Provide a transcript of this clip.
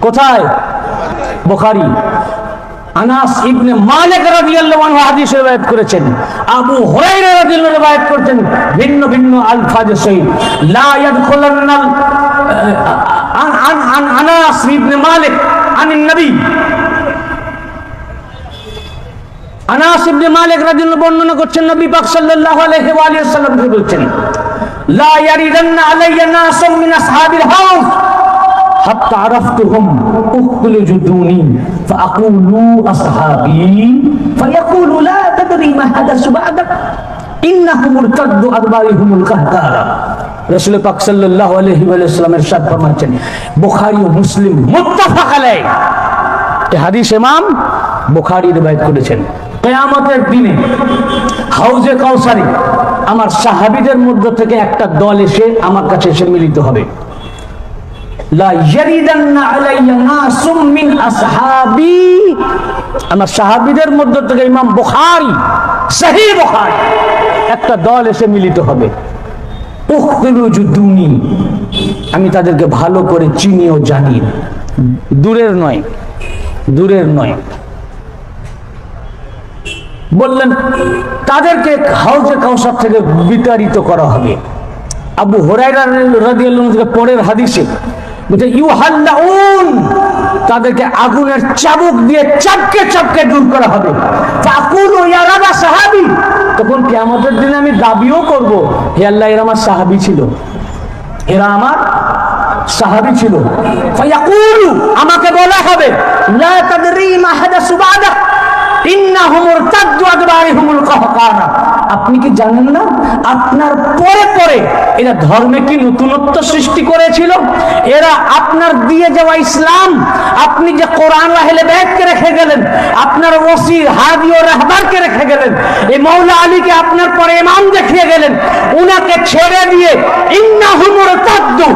কোথায়? বুখারী। আনাস ইবনে মালিক রাদিয়াল্লাহু আনহু হাদিস riwayat করেছেন, আবু হুরায়রা রাদিয়াল্লাহু আনহু riwayat করেছেন ভিন্ন ভিন্ন আলফাজে সহিত। লা ইয়াদখুলান্নাল আনাস ইবনে মালিক আনিন নবী, আনাস ইবনে মালিক রাদিয়াল্লাহু বর্ণনা করছেন নবী পাক সাল্লাল্লাহু আলাইহি ওয়া আলিহি ওয়াসাল্লাম বলেছেন, লা ইয়ারিদান্না আলাইয়া নাসুম মিন আসহাবিল হাউজ হাত্তা আরাফতুহুম উখলিজু দুনি ফাআকুলু আসহাবি ফায়াকুলু লা তাদরি মা হাদাসু বা'দাক ইন্নাহুম মুরতাদ্দু আদবারিহুমুল কাহকারা। রাসূল পাক সাল্লাল্লাহু আলাইহি ওয়া সাল্লামের ইরশাদ ফরমাচ্ছেন, বুখারী ও মুসলিম মুত্তাফাক আলাইহি, এই হাদিস ইমাম বুখারী riwayat করেছেন। কিয়ামতের দিনে হাউজে কাউসারে আমার সাহাবীদের মধ্য থেকে একটা দল এসে আমার কাছে এসে মিলিত হবে। লা ইয়ারিদান্না আলাইয়া নাসুম মিন আসহাবি, আমার সাহাবীদের মধ্য থেকে ইমাম বুখারী সহিহ বুখারী একটা দল এসে মিলিত হবে। উখরুজুদুনি, আমি তাদেরকে ভালো করে চিনি ও জানি, দূরের নয়, দূরের নয়। বললেন তাদেরকে হাউজে কাউসার থেকে বিতাড়িত করা হবে। আবু হুরায়রা রাদিয়াল্লাহু আনহু পরের হাদিসে বলছে ইউহাল্লাউন, তাদেরকে আগুনের চাবুক দিয়ে চাপকে চাপকে দূর করা হবে। ফাকুলু ইয়া রাবা সাহাবী, তখন কিয়ামতের দিনে আমি দাবিও করব, হে আল্লাহ এরা আমার সাহাবী ছিল, এরা আমার সাহাবী ছিল। ফায়াকুলু, আমাকে বলা হবে লা তাদরি মা হাদাসু বা'দাক ইন্নাহুম মুরতাদ্দু আদবারিহুমুল কাহকারা, আপনি কি জানেন না আপনার পরে পরে এরা ধর্মে কি নতুনত্ব সৃষ্টি করেছিল? এরা আপনার দিয়ে যাওয়া ইসলাম, আপনি যে কোরআন আহলে বাইতকে রেখে গেলেন, আপনার ওসি হাদি ও রাহবারকে রেখে গেলেন, এই মাওলা আলীকে আপনার পরে ইমাম দেখিয়ে গেলেন, উনাকে ছেড়ে দিয়ে ইন্নাহুম মুরতাদ্দু